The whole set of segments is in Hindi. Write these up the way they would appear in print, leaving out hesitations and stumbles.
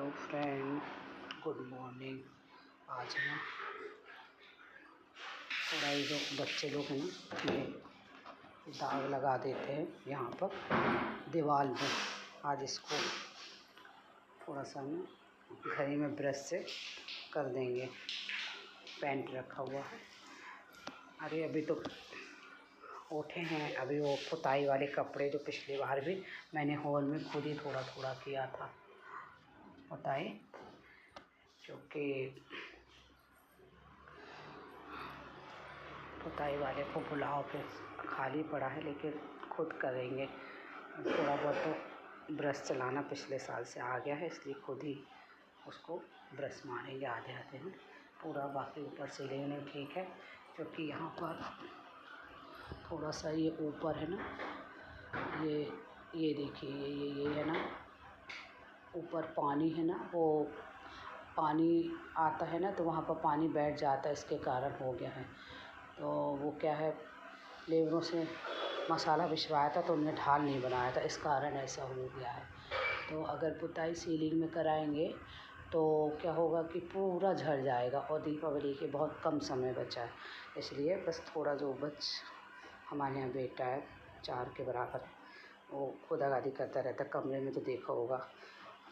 Hello friend, good morning. आज ना थोड़ा ये जो बच्चे लोग हैं ना, ये दाग लगा देते हैं यहाँ पर दीवार में। आज इसको थोड़ा सा ना घर में ब्रश से कर देंगे। पेंट रखा हुआ है। अरे अभी तो उठे हैं, अभी वो पुताई वाले कपड़े जो पिछली बार भी मैंने हॉल में खुद ही थोड़ा थोड़ा किया था पुताई, क्योंकि पुताई वाले को बुलाओ, फिर खाली पड़ा है, लेकिन खुद करेंगे। थोड़ा बहुत तो ब्रश चलाना पिछले साल से आ गया है, इसलिए खुद ही उसको ब्रश मारेंगे आधे आधे में पूरा। बाकी ऊपर से लेने ठीक है, क्योंकि यहाँ पर थोड़ा सा ये ऊपर है ना, ये देखिए, ये है ना, ऊपर पानी है ना, वो पानी आता है ना, तो वहाँ पर पानी बैठ जाता है, इसके कारण हो गया है। तो वो क्या है, लेबरों से मसाला भिजवाया था तो उन्हें ढाल नहीं बनाया था, इस कारण ऐसा हो गया है। तो अगर पुताई सीलिंग में कराएंगे तो क्या होगा कि पूरा झड़ जाएगा, और दीपावली के बहुत कम समय बचा है, इसलिए बस थोड़ा जो हमारे यहाँ बेटा है 4 के बराबर है, वो खुदागादी करता रहता है। कमरे में तो देखा होगा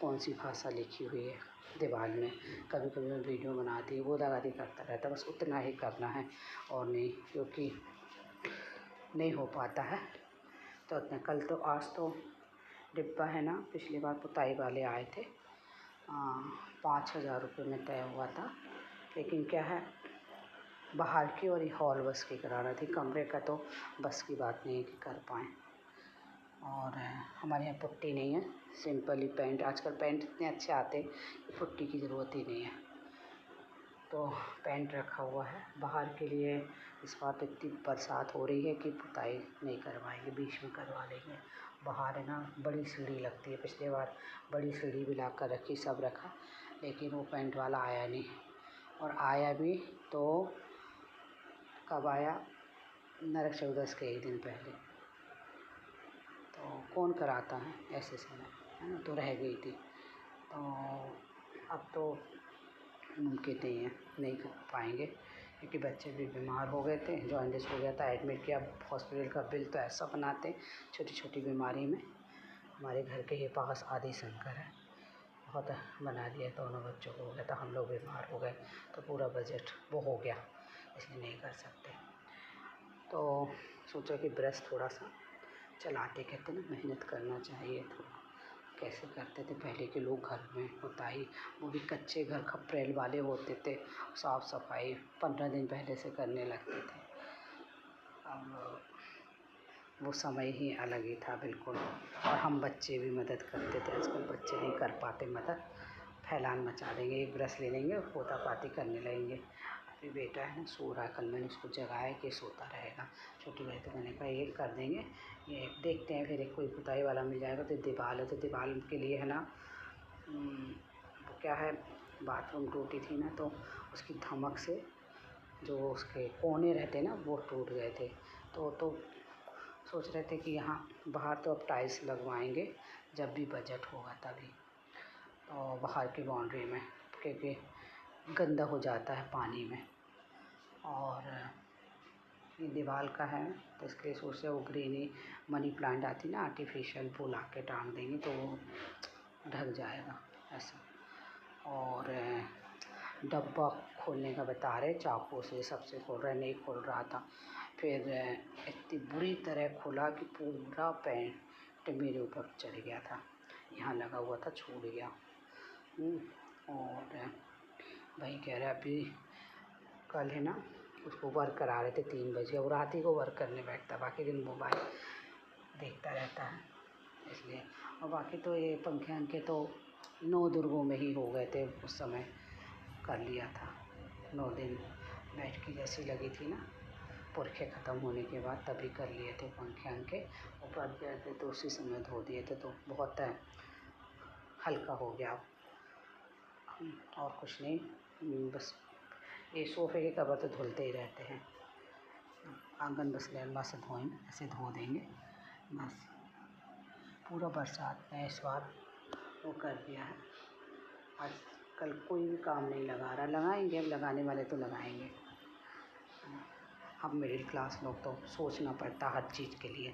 कौन सी भाषा लिखी हुई है दीवार में, कभी कभी मैं वीडियो बनाती हूँ, खुदागादी करता रहता है। बस उतना ही करना है और नहीं, क्योंकि नहीं हो पाता है तो उतना। कल तो आज तो डिब्बा है ना, पिछली बार पुताई वाले आए थे, 5,000 रुपये में तय हुआ था, लेकिन क्या है, बाहर की और हॉल बस की कराना थी, कमरे का तो बस की बात नहीं है कि कर पाएँ। और हमारे यहाँ पुट्टी नहीं है, सिंपल ही पेंट। आजकल पेंट इतने अच्छे आते हैं कि पुट्टी की ज़रूरत ही नहीं है, तो पेंट रखा हुआ है। बाहर के लिए इस बार तो इतनी बरसात हो रही है कि पुताई नहीं करवाएंगे, बीच में करवा लेंगे। बाहर है ना बड़ी सीढ़ी लगती है, पिछले बार बड़ी सीढ़ी भी ला कर रखी, सब रखा, लेकिन वो पेंट वाला आया नहीं। और आया भी तो कब आया, नरक चौदस के एक दिन पहले। तो कौन कराता है ऐसे समय, है ना, तो रह गई थी। तो अब तो मुमकिन नहीं है, नहीं कर पाएंगे, क्योंकि बच्चे भी बीमार हो गए थे, जॉइंटिस हो गया था, एडमिट किया। हॉस्पिटल का बिल तो ऐसा बनाते हैं छोटी छोटी बीमारी में। हमारे घर के ही पास आदि शंकर है, बहुत बना दिया, दोनों बच्चों को हो गया था, हम लोग बीमार हो गए, तो पूरा बजट वो हो गया, इसलिए नहीं कर सकते। तो सोचा कि ब्रश थोड़ा सा चलाते, कहते ना मेहनत करना चाहिए थोड़ा। कैसे करते थे पहले के लोग घर में पुताई, वो भी कच्चे घर खपरेल वाले होते थे, साफ़ सफाई 15 दिन पहले से करने लगते थे। अब वो समय ही अलग ही था बिल्कुल, और हम बच्चे भी मदद करते थे। आजकल बच्चे नहीं कर पाते मदद, फैलान मचा देंगे, एक ब्रश ले लेंगे और पोतापाती करने लगेंगे। अभी बेटा है ना सो रहा है, कल मैंने उसको जगाया कि सोता रहेगा, छोटी भाई, तो मैंने कहा ये कर देंगे, ये देखते हैं, फिर एक कोई पुताई वाला मिल जाएगा। तो दीवार है, तो दीवार के लिए है ना, वो क्या है, बाथरूम टूटी थी ना, तो उसकी धमक से जो उसके कोने रहते ना वो टूट गए थे। तो सोच रहे थे कि यहाँ बाहर तो अब टाइल्स लगवाएंगे, जब भी बजट होगा तभी, तो बाहर की बाउंड्री में, क्योंकि गंदा हो जाता है पानी में। और ये दीवार का है, तो इसके लिए सोच रहे वो ग्रीनी मनी प्लांट आती ना आर्टिफिशियल, वो ला के टांग देंगे तो वो ढक जाएगा ऐसा। और डब्बा खोलने का बता रहे, चाकू से सबसे खोल रहे, नहीं खोल रहा था, फिर इतनी बुरी तरह खुला कि पूरा पेंट मेरे ऊपर चढ़ गया था, यहाँ लगा हुआ था छूट गया। और भाई कह रहे अभी कल है ना, उसको वर्क करा रहे थे 3 बजे, और रात ही को वर्क करने बैठता, बाकी दिन मोबाइल देखता रहता है, इसलिए। और बाकी तो ये पंखे अंखे तो 9 दुर्गों में ही हो गए थे, उस समय कर लिया था। 9 दिन बैठकी जैसी लगी थी ना, पुरखे ख़त्म होने के बाद तभी कर लिए थे पंखे अंखे, ऊपर गए थे तो उसी समय धो दिए थे, तो बहुत हल्का हो गया। और कुछ नहीं, बस ये सोफ़े के कवर तो धुलते ही रहते हैं, आंगन बस लैम्बा से धोएंगे, ऐसे धो देंगे बस। पूरा बरसात में इस बार वो कर दिया है, आजकल कोई भी काम नहीं लगा रहा, लगाएंगे अब लगाने वाले तो लगाएंगे। अब मिडिल क्लास लोग तो सोचना पड़ता हर चीज़ के लिए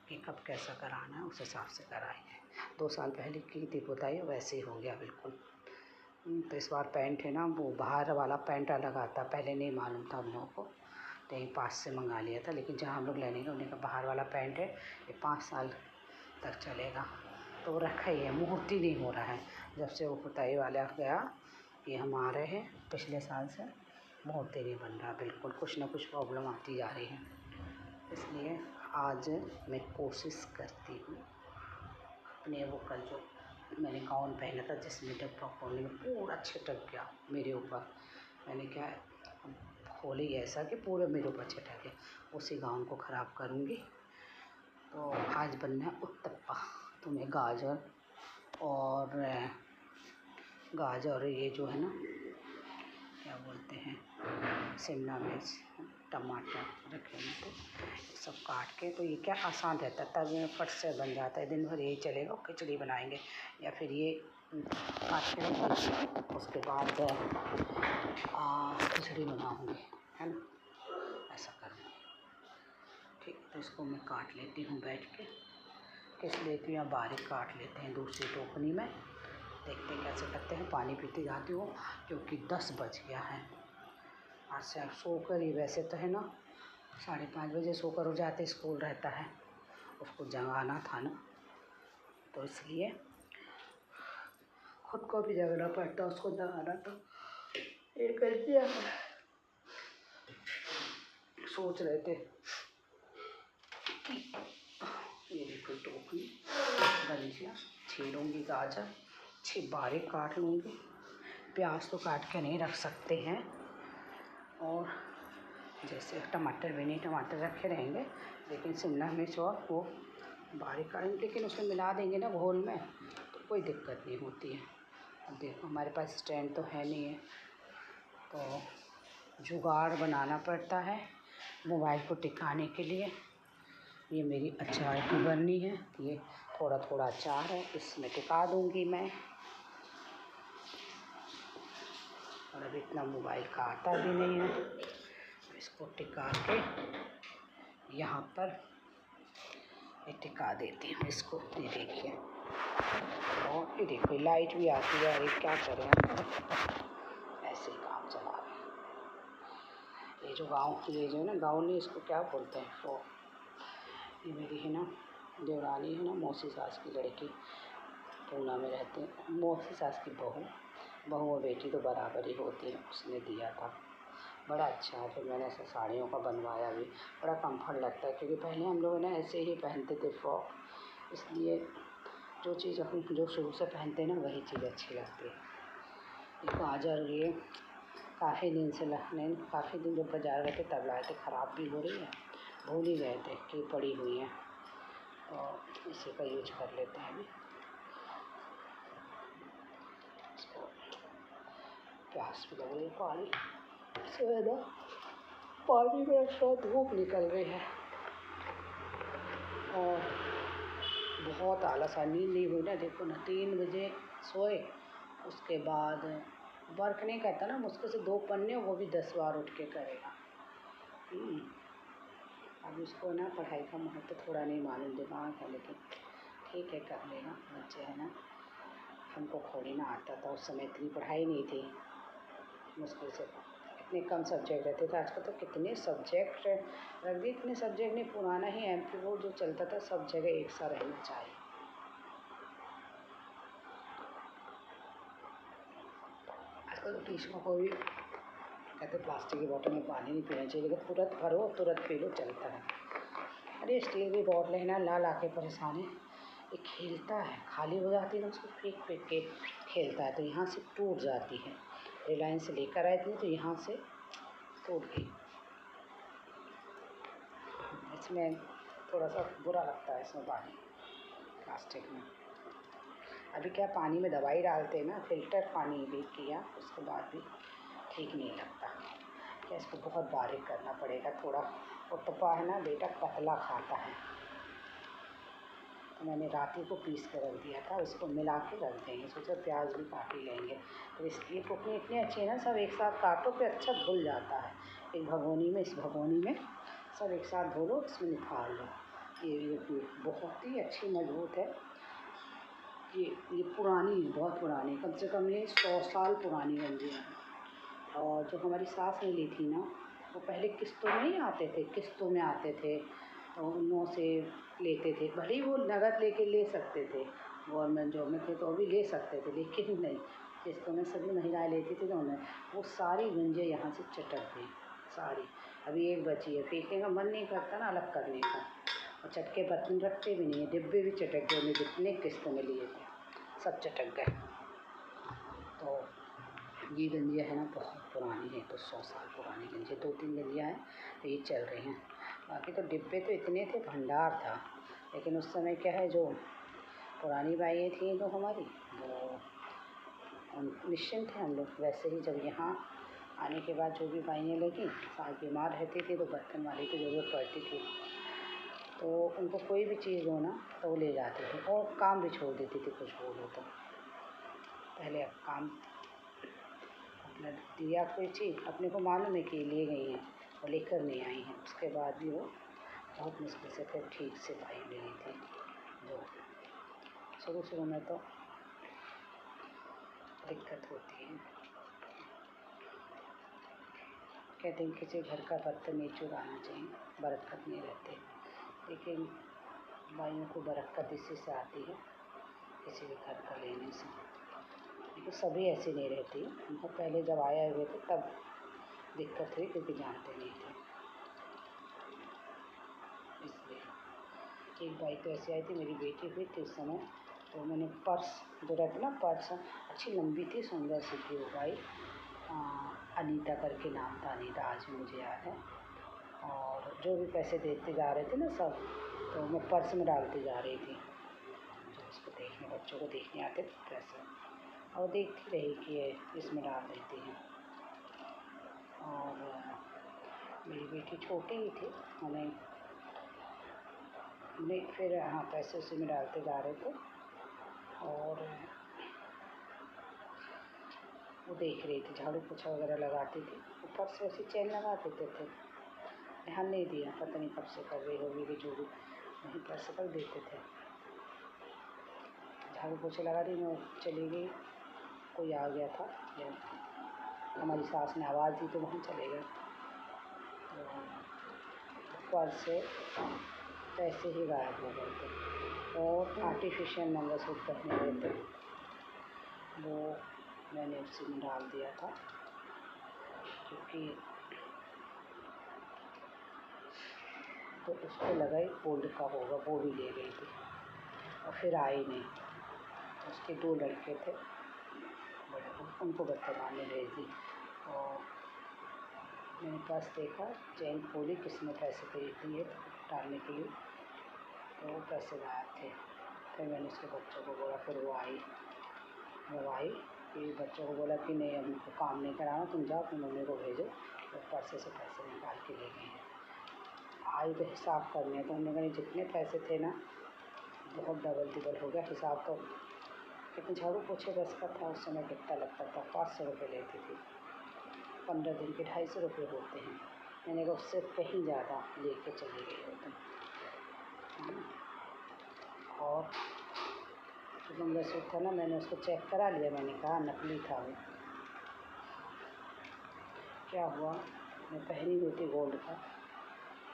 कि कब कैसा कराना है, उस हिसाब से कराएंगे। 2 साल पहले की थी पुताई, वैसे ही हो गया बिल्कुल। तो इस बार पैंट है ना, वो बाहर वाला पैंट अलग आता, पहले नहीं मालूम था हम लोगों को, तो यहीं पास से मंगा लिया था। लेकिन जहाँ हम लोग लेने गए उन्हें का बाहर वाला पैंट है, ये 5 साल तक चलेगा, तो रखा ही है, मुहूर्त ही नहीं हो रहा है। जब से वो पुताई वाला गया, ये हम आ रहे हैं पिछले साल से, मुहूर्त ही नहीं बन रहा बिल्कुल, कुछ ना कुछ प्रॉब्लम आती जा रही है। इसलिए आज मैं कोशिश करती हूँ अपने, वो कल जो मैंने गाउन पहना था जिसमें जब खोलने में पूरा छिटक गया मेरे ऊपर, मैंने क्या खोली ऐसा कि पूरे मेरे ऊपर छिटक गया, उसी गाउन को ख़राब करूँगी। तो आज बनना है उत्तपा, तो मैं गाजर ये जो है ना, क्या बोलते हैं, शिमला मिर्च, टमाटर रखे हैं, तो सब काट के, तो ये क्या आसान रहता है, तवे में फट से बन जाता है। दिन भर यही चलेगा, खिचड़ी बनाएंगे या फिर ये काट के रख देंगे, उसके बाद खिचड़ी बनाऊँगी, है ना, ऐसा करूँगी। ठीक है, तो इसको मैं काट लेती हूँ बैठ के, किस लेती हूँ या बारीक काट लेते हैं दूसरी टोकनी में, देखते हैं कैसे करते हैं। पानी पीती जाती हूँ क्योंकि 10 बज गया है। आज से आप सोकर ही, वैसे तो है ना 5:30 बजे सोकर हो जाते, स्कूल रहता है, उसको जगाना था ना, तो इसलिए खुद को भी जगाना पड़ता, उसको जगाना, तो ये कर दिया। सोच रहे थे कि ये देखो टोकरी गंजिया छीलूँगी, गाजर अच्छी बारीक काट लूँगी, प्याज तो काट के नहीं रख सकते हैं, और जैसे टमाटर भी नहीं, टमाटर रखे रहेंगे, लेकिन शिमला मिर्च और वो बारीक काटेंगे, लेकिन उसमें मिला देंगे ना घोल में, तो कोई दिक्कत नहीं होती है। अब देखो हमारे पास स्टैंड तो है नहीं है, तो जुगाड़ बनाना पड़ता है मोबाइल को टिकाने के लिए। ये मेरी अचार की बरनी है, ये थोड़ा थोड़ा अचार है, इसमें टिका दूँगी मैं, और अब इतना मोबाइल का आता भी नहीं है, इसको टिका के यहाँ पर ये टिका देती हूँ इसको। ये देखिए, और ये देखो लाइट भी आती है, अरे क्या करें, ऐसे ही काम चला रहे हैं। ये जो है ना गाँव नहीं, इसको क्या बोलते हैं, वो ये मेरी है ना देवरानी है ना, मौसी सास की लड़की, पूना में रहते हैं, मौसी सास की बहू और बेटी तो बराबर ही होती है, उसने दिया था, बड़ा अच्छा है। फिर मैंने ऐसे साड़ियों का बनवाया भी, बड़ा कम्फर्ट लगता है, क्योंकि पहले हम लोग ना ऐसे ही पहनते थे फ्रॉक, इसलिए जो चीज़ अपन जो शुरू से पहनते हैं ना वही चीज़ अच्छी लगती है। ये गाजर ये काफ़ी दिन जब बाजार गए थे तब लाए थे, ख़राब भी हो रही है, भूल ही गए थे कि पड़ी हुई है, और इसी का यूज कर लेते हैं अभी। इसको प्यास भी लग रही है, पानी से है ना, पानी में अच्छा धूप निकल रही है, और बहुत आलस है, नींद नहीं हुई ना, देखो ना 3 बजे सोए, उसके बाद वर्क नहीं करता ना, मुश्किल से 2 पन्ने, वो भी 10 बार उठ के करेगा। अब इसको ना पढ़ाई का महत्व थोड़ा नहीं मालूम, दिमाग है, लेकिन ठीक है कर लेगा, बच्चे है ना, हमको थोड़ी ना आता था, उस समय इतनी पढ़ाई नहीं थी, मुश्किल से इतने कम सब्जेक्ट रहते थे, आजकल तो कितने सब्जेक्ट रख दिए, इतने सब्जेक्ट नहीं, पुराना ही MP बोर्ड जो चलता था सब जगह एक सा रहना चाहिए। आजकल तो टीचरों को भी कहते प्लास्टिक की बोतल में पानी नहीं पीना चाहिए, लेकिन तुरंत भरो तुरंत पी लो, चलता है। अरे स्टील की बोतल है ना, ला के परेशान है, ये खेलता है, खाली हो जाती है ना, उसको फेंक के खेलता है, तो यहाँ से टूट जाती है। रिलायंस से लेकर आए थे तो यहाँ से टूट गई, इसमें थोड़ा सा बुरा लगता है, इसमें पानी प्लास्टिक में। अभी क्या पानी में दवाई डालते हैं ना, फ़िल्टर पानी भी किया, उसके बाद भी ठीक नहीं लगता, क्या इसको बहुत बारीक करना पड़ेगा थोड़ा। उत्तपा है ना बेटा पतला खाता है, तो मैंने रात ही को पीस के रख दिया था, उसको मिला के रख देंगे। सोचा प्याज भी काट ही लेंगे, तो इसलिए पुकनी इतनी अच्छी है ना, सब एक साथ काटो फिर अच्छा धुल जाता है। एक भगोनी में, इस भगोनी में सब एक साथ धो लो, इसमें निकाल लो। ये बहुत ही अच्छी मजबूत है। ये पुरानी है, बहुत पुरानी, कम से कम ये 100 साल पुरानी गंजियाँ हैं। और जो हमारी सास ने ली थी ना, वो पहले किस्तों में ही आते थे, किस्तों में आते थे, तो उनों से लेते थे। भले ही वो नगद लेके ले सकते थे, गवर्नमेंट जॉब में थे तो भी ले सकते थे, लेकिन नहीं, किस्तों में सभी महिलाएं लेती थी। तो उन्हें वो सारी गंजे यहाँ से चटक गई सारी। अभी एक बची है, फेंकने का मन नहीं करता ना, अलग करने का। और चटके बर्तन रखते भी नहीं है, डिब्बे भी चटक गए। उन्हें जितने किस्तों में लिए थे सब चटक गए। तो ये गंजियाँ है ना, बहुत पुरानी है, तो 100 साल पुरानी गंजियाँ, 2-3 गंजियाँ हैं तो ये चल रही हैं। बाकी तो डिब्बे तो इतने थे, भंडार था। लेकिन उस समय क्या है, जो पुरानी बाइयाँ थी तो हमारी, वो निश्चिंत थे हम लोग। वैसे ही जब यहाँ आने के बाद जो भी बाइयाँ लगी, सास बीमार रहती थी तो बर्तन वाली की ज़रूरत पड़ती थी, तो उनको कोई भी चीज़ हो ना तो वो ले जाते थे, और काम भी छोड़ देती थी कुछ बोलो तो। पहले अब काम अपना दिया कोई चीज़, अपने को मालूम है कि ले गई हैं और लेकर नहीं आई हैं, उसके बाद भी वो बहुत मुश्किल से फिर ठीक से बाई मिली थी। जो शुरू में तो दिक्कत होती है। कहते हैं किसी घर का बर्तन नहीं चुराना चाहिए, बरकत नहीं रहती, लेकिन बाइयों को बरकत इसी से आती है, किसी भी घर का लेने से। लेकिन सभी ऐसी नहीं रहती, उनको पहले जब आए हुए थे तब दिक्कत हुई, क्योंकि जानते नहीं थे, इसलिए। एक बाई तो ऐसी आई थी, मेरी बेटी हुई थी उस समय, तो मैंने पर्स जो रहती ना, पर्स अच्छी लंबी थी, सुंदर सी थी वो बाई, अनीता करके नाम था, अनीता आज भी मुझे याद है। और जो भी पैसे देते जा रहे थे ना सब, तो मैं पर्स में डालती जा रही थी। जो उसको देखने, बच्चों को देखने आते थे पैसे, और देखती रही कि ये इसमें डाल देती हैं। और मेरी बेटी छोटी ही थी, उन्हें फिर हाँ पैसे उसी में डालते जा रहे थे, और वो देख रही थी, झाड़ू पोछा वगैरह लगाती थी, ऊपर से ऐसी चेन लगा देते थे, ध्यान नहीं दिया, पता नहीं कब से कर रही होगी कि जो भी वहीं पैसे कर देते थे। झाड़ू पोछे लगा दी, मैं चली गई, कोई आ गया था, या हमारी सास ने आवाज़ दी तो वहाँ चले गए। तो पर्स से पैसे ही गायब हो गए थे, और आर्टिफिशियल मंगलसूत्र पहने हुए थे, वो मैंने उसी में डाल दिया था, क्योंकि तो उसको लगा ही गोल्ड का होगा, वो भी ले गई थी और फिर आई नहीं। उसके 2 लड़के थे बड़े, उनको बर्तमान भेज दी। और मैंने पास देखा, चेन खोली, किसने पैसे दिए डालने के लिए, तो वो पैसे गायब थे। फिर मैंने उसके बच्चों को बोला, फिर वो आई, जब आई फिर बच्चों को बोला कि नहीं, अब उनको काम नहीं कराना, तुम जाओ अपनी मम्मी को भेजो, तो पर्से से पैसे निकाल के ले गए। आई तो हिसाब करने, तो हमने कहा जितने पैसे थे ना, बहुत डबल टिबल हो गया हिसाब। तो कितने झाड़ू पोछे बस का था उस समय, कितना लगता था, 500 रुपये लेती थी, 15 दिन के 250 रुपये होते हैं। मैंने कहा उससे कहीं ज़्यादा लेके चली गई होती। और जो मंगलसूत्र था ना, मैंने उसको चेक करा लिया, मैंने कहा नकली था वो। क्या हुआ, मैं पहनी हुई थी गोल्ड का,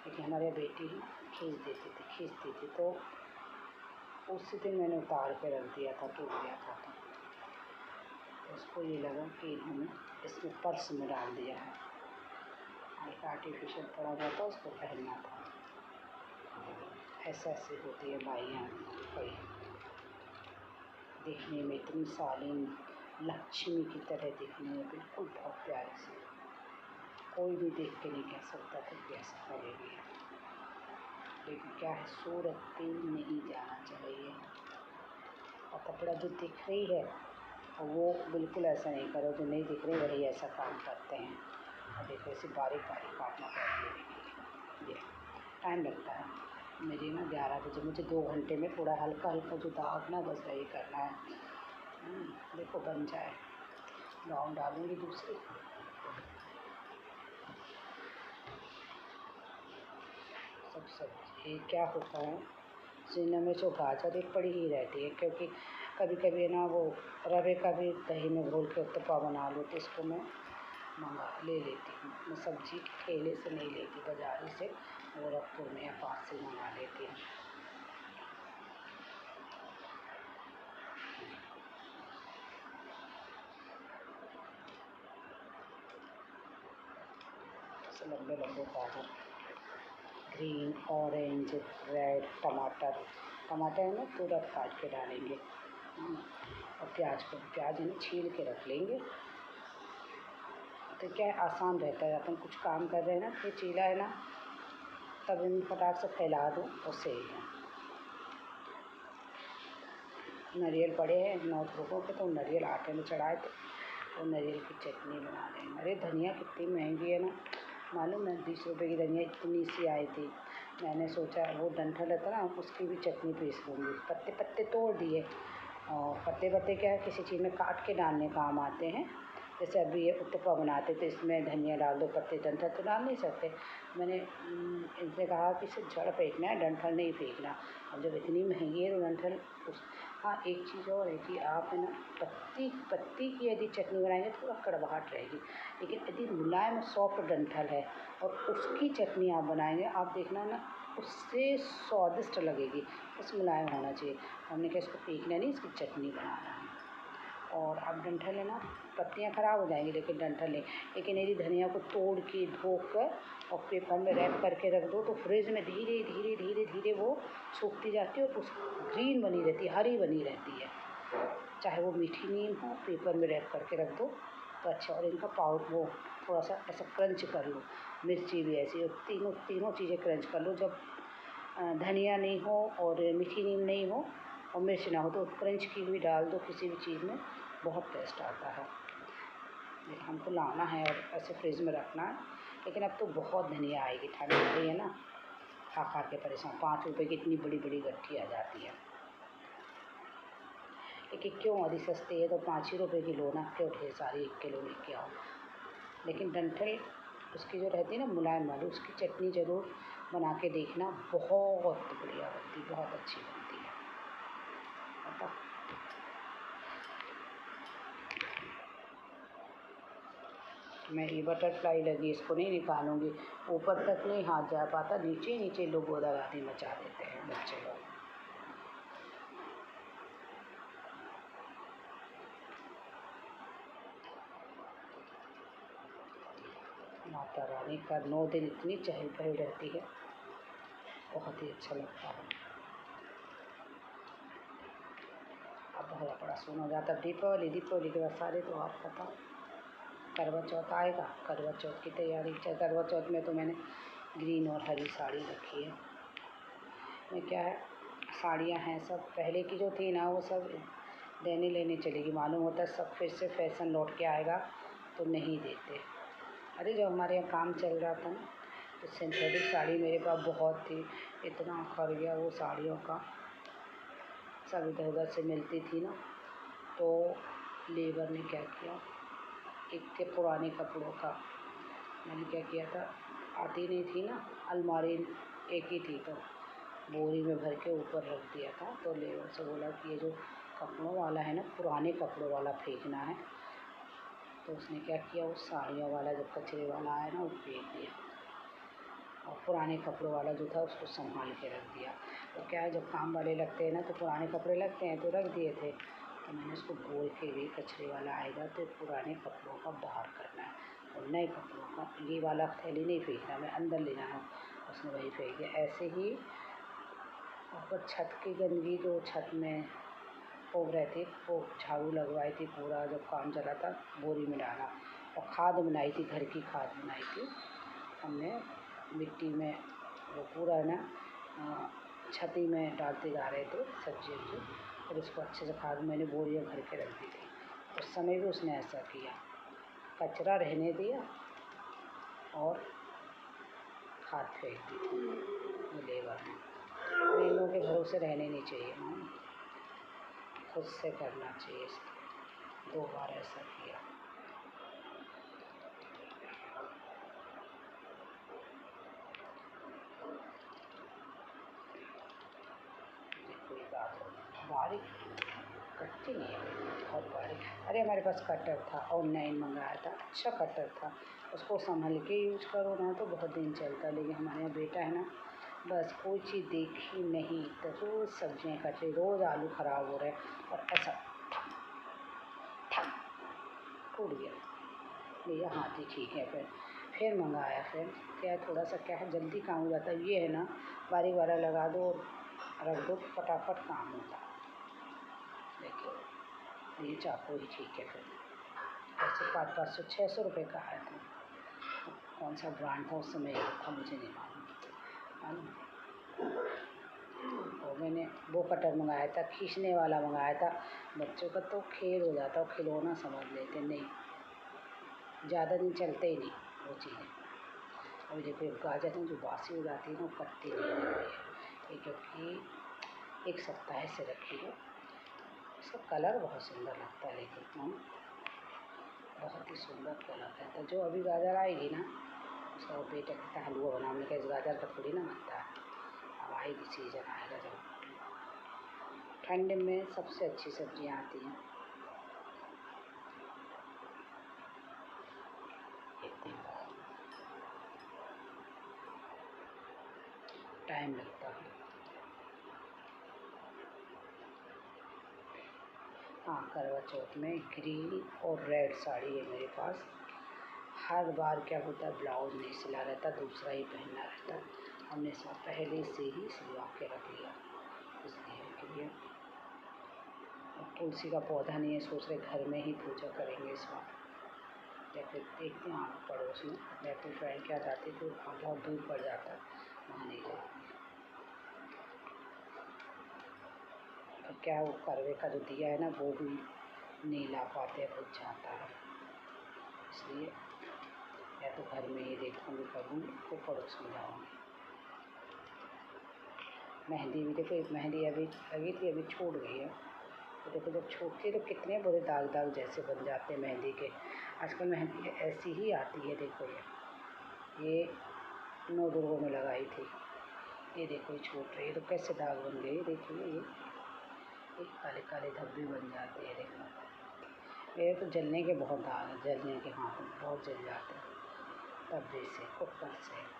लेकिन हमारी बेटी खींचती थी, तो उसी दिन मैंने उतार के रख दिया था, टूट गया था। तो उसको ये लगा कि इन्होंने इसमें पर्स में डाल दिया है, एक आर्टिफिशियल पड़ा हुआ था, उसको पहनना था। ऐसे होती है बाइयाँ कई, देखने में इतनी शालीन लक्ष्मी की तरह दिखने में, बिल्कुल बहुत प्यारी सी, कोई भी देख के नहीं कह सकता था कि ऐसा करेगी। लेकिन क्या है, सूरत पे नहीं जाना चाहिए, और कपड़ा जो दिख रही है वो बिल्कुल ऐसा नहीं करो, जो नहीं दिख रही वही ऐसा काम करते हैं। और देखो ऐसे बारीक बारीक काटना पड़ता है, ये टाइम लगता है। मेरी ना 11 बजे, मुझे 2 घंटे में थोड़ा हल्का हल्का जो दागना बस वही करना है। देखो बन जाए, गाउन डालूँगी दूसरी। सब सब्जी क्या होता है, शिमला मिर्च और गाजर एक पड़ी ही रहती है, क्योंकि कभी कभी ना वो रवे का भी दही में घोल के उत्तपा बना लो, तो इसको मैं ले लेती हूँ। मैं सब्जी ठेले से नहीं लेती, बाज़ारी से गोरखपुर में या पास से मंगा लेती हूँ। लंबे लंबे गाजर, ग्रीन, ऑरेंज, रेड, टमाटर है ना पूरा काट के डालेंगे। और प्याज है ना छील के रख लेंगे, तो क्या आसान रहता है। अपन कुछ काम कर रहे हैं ना, ये चीला है ना, तब इन फटाक से फैला दो उससे ही है। नारियल पड़े हैं 9 रुपयों के, तो नारियल आटे में चढ़ाए थे, और नारियल की चटनी बना लेंगे। अरे धनिया कितनी महंगी है ना, मालूम है? 20 रुपये की धनिया इतनी सी आई थी। मैंने सोचा वो डंठल रहता ना, उसकी भी चटनी पीस लूँगी। पत्ते पत्ते तोड़ दिए, और पत्ते क्या है, किसी चीज़ में काट के डालने काम आते हैं। जैसे अभी ये उत्तपा बनाते तो इसमें धनिया डाल दो, पत्ते, डंठल तो डाल नहीं सकते। मैंने इनसे कहा कि इसे जड़ फेंकना है, डंठल नहीं फेंकना। अब जब इतनी महंगी है तो डंठल हाँ, एक चीज़ और है कि आप है ना पत्ती की यदि चटनी बनाएंगे तो थोड़ा कड़वाहट रहेगी, लेकिन यदि मुलायम सॉफ्ट डंठल है और उसकी चटनी आप बनाएंगे, आप देखना ना उससे स्वादिष्ट लगेगी। बस मुलायम होना चाहिए। हमने कहा इसको फेंकना नहीं, इसकी चटनी बनाना है। और अब डंठल है ना, पत्तियाँ ख़राब हो जाएंगी लेकिन डंठल नहीं। लेकिन यदि धनिया को तोड़ के धोकर और पेपर में रैप करके रख दो, तो फ्रिज में धीरे धीरे धीरे धीरे वो सूखती जाती है, और उस ग्रीन बनी रहती है, हरी बनी रहती है। चाहे वो मीठी नीम हो, पेपर में रैप करके रख दो तो अच्छा। और इनका पाउडर वो थोड़ा सा ऐसा क्रंच कर लो, मिर्ची भी ऐसी, तीनों चीज़ें क्रंच कर लो। जब धनिया नहीं हो और मीठी नीम नहीं हो और मिर्च ना हो, तो क्रंच की भी डाल दो किसी भी चीज़ में, बहुत टेस्ट आता है। हमको लाना है और ऐसे फ्रिज में रखना है। लेकिन अब तो बहुत धनिया आएगी, ठंड आ रही है ना, खा के परेशान। 5 रुपए की इतनी बड़ी बड़ी गट्ठी आ जाती है। लेकिन क्यों, यदि सस्ती है तो 5 ही रुपये की लो ना, क्यों ढेर सारी 1 किलो लेके आओ। लेकिन डंठल उसकी जो रहती है ना मुलायम वाली, उसकी चटनी ज़रूर बना के देखना, बहुत बढ़िया बनती है, बहुत अच्छी बनती है। पता मैं ये बटरफ्लाई लगी, इसको नहीं निकालूंगी। ऊपर तक नहीं हाथ जा पाता, नीचे नीचे लोग गोदागादी मचा देते हैं बच्चे लोग। माता रानी का 9 दिन इतनी चहल पहल रहती है, बहुत ही अच्छा लगता है। अब बहुत बड़ा सोना हो जाता है। दीपावली के बाद सारे तो आप पता, करवा चौथ आएगा, करवा चौथ की तैयारी। करवा चौथ में तो मैंने ग्रीन और हरी साड़ी रखी है। में क्या है, साड़ियाँ हैं सब पहले की जो थी ना, वो सब देने लेने चलेगी। मालूम होता है सब फिर से फैशन लौट के आएगा तो नहीं देते। अरे जब हमारे यहाँ काम चल रहा था ना, तो सिंथेटिक साड़ी मेरे पास बहुत थी, इतना खर गया वो साड़ियों का। सब इधर उधर से मिलती थी ना, तो लेबर ने क्या किया, एक के पुराने कपड़ों का मैंने क्या किया था, आती नहीं थी ना, अलमारी एक ही थी, तो बोरी में भर के ऊपर रख दिया था। तो लेबर से बोला कि ये जो कपड़ों वाला है ना, पुराने कपड़ों वाला फेंकना है। तो उसने क्या किया, उस साड़ियों वाला जब कचरे वाला आया ना, वो फेंक दिया, और पुराने कपड़ों वाला जो था उसको संभाल के रख दिया। तो क्या है, जब काम वाले लगते हैं ना, तो पुराने कपड़े लगते हैं, तो रख दिए थे। तो मैंने उसको बोल के भी, कचरे वाला आएगा तो पुराने कपड़ों का बाहर करना है और नए कपड़ों का, ये वाला थैली नहीं फेंकना, मैं अंदर ले जाना। उसने वही फेंक दिया। ऐसे ही ऊपर छत की गंदगी जो छत में हो रहे थे, वो झाड़ू लगवाई थी, पूरा जब काम चला था बोरी में डाला। और खाद बनाई थी, घर की खाद बनाई थी हमने, मिट्टी में वो पूरा ना छती में डालते जा रहे थे सब्जी वब्जी, और उसको अच्छे से खाद मैंने बोरियाँ भर के रख दी थी। उस समय भी उसने ऐसा किया, कचरा रहने दिया और खाद फेंक दी थी वो लेबर ने। और इन लोगों के भरोसे रहने नहीं चाहिए मानो, खुद से करना चाहिए। इसलिए 2 बार ऐसा किया। कोई बारीक कटती नहीं है, बहुत बारीक। अरे हमारे पास कटर था, ऑनलाइन मंगाया था, अच्छा कटर था, उसको संभल के यूज करो ना तो बहुत दिन चलता। लेकिन हमारे यहाँ बेटा है ना, बस कोई चीज़ देखी नहीं तो रोज़ सब्जियाँ कट रही, रोज़ आलू ख़राब हो रहे हैं और ऐसा टूट गया। भैया हाँ जी ठीक है। फिर मंगाया। फिर क्या थोड़ा सा क्या है, जल्दी काम हो जाता है। ये है ना, बारीक वाला लगा दो और रख दो, फटाफट काम होता है। देखिए ये चाकू ही ठीक है। फिर ऐसे 500 600 रुपये का आया था। कौन सा ब्रांड था उस समय याद था मुझे नहीं मालूम। और मैंने वो कटर मंगाया था, खींचने वाला मंगाया था। बच्चों का तो खेल हो जाता है, खिलौना समझ लेते नहीं, ज़्यादा दिन चलते ही नहीं वो चीज़ें। और देखो गाजर में जो बासी हो जाती है ना, वो कटती नहीं है ये, क्योंकि 1 सप्ताह से रखी है। इसका कलर बहुत सुंदर लगता है, लेकिन बहुत ही सुंदर कलर रहता है। जो अभी गाजर आएगी ना, उसका बेटा कहता है हलवा बना। हमने कहा इस गाजर का थोड़ी ना बनता है, अब आएगी सीजन आएगा जब। ठंड में सबसे अच्छी सब्जियाँ आती हैं। टाइम लगता है। हाँ, करवा चौथ में ग्रीन और रेड साड़ी है मेरे पास। हर बार क्या होता है, ब्लाउज नहीं सिला रहता, दूसरा ही पहनना रहता। हमने इस बार पहले से ही सिलवा के रख लिया, इसलिए कि ये तुलसी का पौधा नहीं है, सोच रहे घर में ही पूजा करेंगे इस बार। या फिर देखते हैं आस पड़ोस में, मैं अपनी फ्रेंड के यहाँ जाती तो बहुत दूर पड़ जाता है, वहाँ नहीं जाती। और क्या वो करवे का जो दिया है ना, वो भी नहीं ला पाते, बुझ जाता है। इसलिए या तो घर में ही देखूँगी करूँगी, तो पड़ोस में जाऊँगी। मेहंदी भी देखो, एक मेहंदी अभी लगी थी, अभी छूट गई है। तो देखो जब छूटती है तो कितने बुरे दाग दाग जैसे बन जाते हैं मेहंदी के। आजकल मेहंदी ऐसी ही आती है। देखो ये 9 दुर्गों में लगाई थी, ये देखो ये छूट रही है तो कैसे दाग बन गए। देखिए ये काले काले धब्बे बन जाते हैं। देखो मेरे तो जलने के बहुत दाग हैं, जलने के हाथ में बहुत जल जाते हैं धब्बे से, ऊपर से।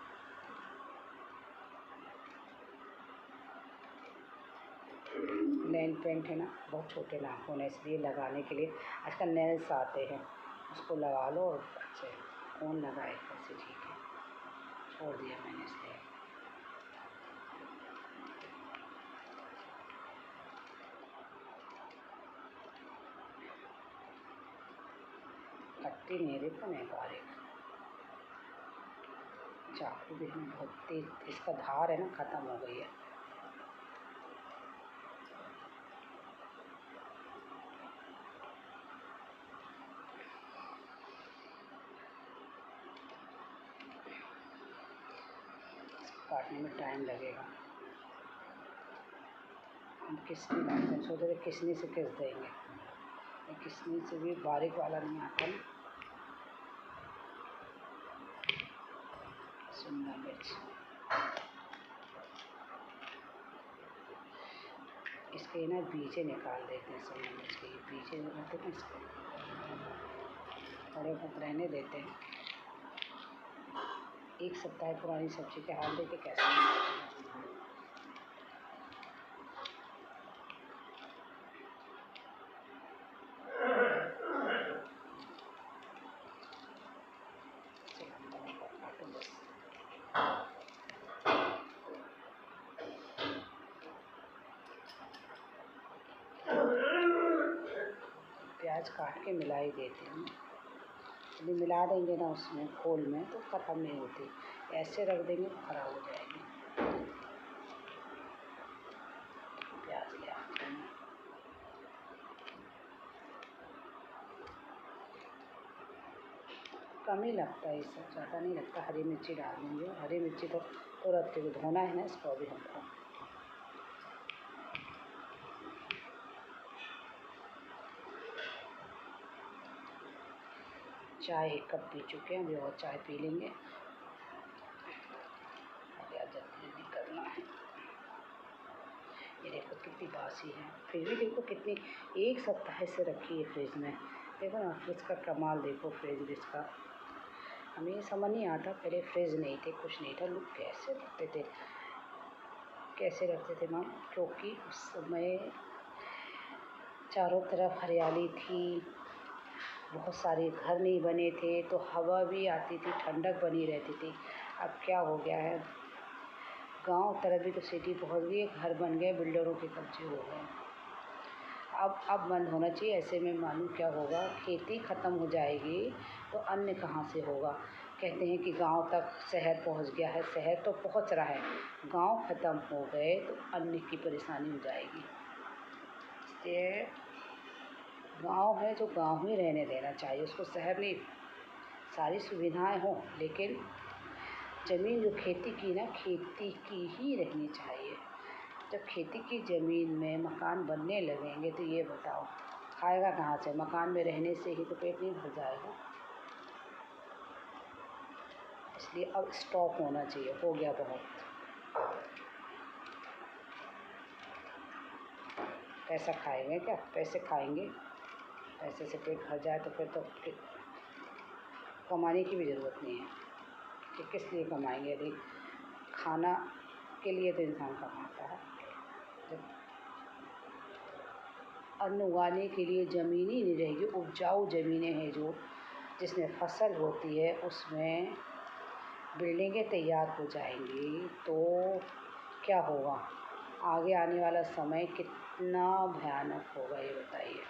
नेल पेंट है ना, बहुत छोटे नाखून है, इसलिए लगाने के लिए आजकल नेल्स आते हैं, उसको लगा लो और अच्छे। कौन लगाए कैसे, ठीक है, छोड़ दिया मैंने इसलिए। कटती नहीं, देखो नहीं बारीक। चाकू भी बहुत तेज, इसका धार है ना ख़त्म हो गई है। काटने में टाइम लगेगा। हम किसनी लाते हैं, सोच रहे किसनी से किस देंगे, किसनी से भी बारीक वाला नहीं आता ना। शिमला मिर्च इसके ना बीजे निकाल देते हैं, शिमला मिर्च के बीजे रहते हैं, इसके थोड़े बहुत रहने देते हैं। 1 सप्ताह पुरानी सब्जी के हाल देके कैसे प्याज काट के मिला ही देते हैं। यदि मिला देंगे ना उसमें खोल में तो ख़त्म नहीं होती, ऐसे रख देंगे तो ख़राब हो जाएगी। प्याज ले आते हैं, कम ही लगता है, इससे ज़्यादा नहीं लगता। हरी मिर्ची डाल देंगे, हरी मिर्ची तो तुरंत धोना है ना इसको अभी हमको। चाय 1 कप पी चुके हैं, अभी और चाय पी लेंगे। अरे यार जल्दी जल्दी करना है। ये देखो कितनी बासी है, फिर भी देखो कितनी 1 सप्ताह से रखी है फ्रिज में। देखो ना फ्रिज का कमाल, देखो फ्रिज इसका। हमें ये समझ नहीं आता, पहले फ्रिज नहीं थे, कुछ नहीं था, लोग कैसे रखते थे, कैसे रखते थे माँ, क्योंकि उस समय चारों तरफ हरियाली थी, बहुत सारे घर नहीं बने थे, तो हवा भी आती थी, ठंडक बनी रहती थी। अब क्या हो गया है, गांव तरफ भी तो सिटी पहुंच गई, घर बन गए, बिल्डरों के कब्जे हो गए। अब बंद होना चाहिए, ऐसे में मालूम क्या होगा, खेती ख़त्म हो जाएगी तो अन्न कहाँ से होगा। कहते हैं कि गांव तक शहर पहुंच गया है, शहर तो पहुंच रहा है, गांव ख़त्म हो गए तो अन्न की परेशानी हो जाएगी। इसलिए गांव है जो गांव में रहने देना चाहिए, उसको शहर नहीं, सारी सुविधाएं हों लेकिन ज़मीन जो खेती की ना, खेती की ही रहनी चाहिए। जब खेती की ज़मीन में मकान बनने लगेंगे तो ये बताओ खाएगा कहाँ से, मकान में रहने से ही तो पेट नहीं भर जाएगा। इसलिए अब स्टॉप होना चाहिए, हो गया बहुत। पैसा खाएंगे क्या, पैसे खाएंगे, पैसे से पेट भर जाए तो फिर तो कमाने की भी ज़रूरत नहीं है कि किस लिए कमाएंगे। यदि खाना के लिए तो इंसान कमाता है, जब अन्न उगाने के लिए ज़मीन ही नहीं रहेगी, उपजाऊ ज़मीनें हैं जो जिसमें फसल होती है, उसमें बिल्डिंगें तैयार हो जाएंगी तो क्या होगा, आगे आने वाला समय कितना भयानक होगा ये बताइए।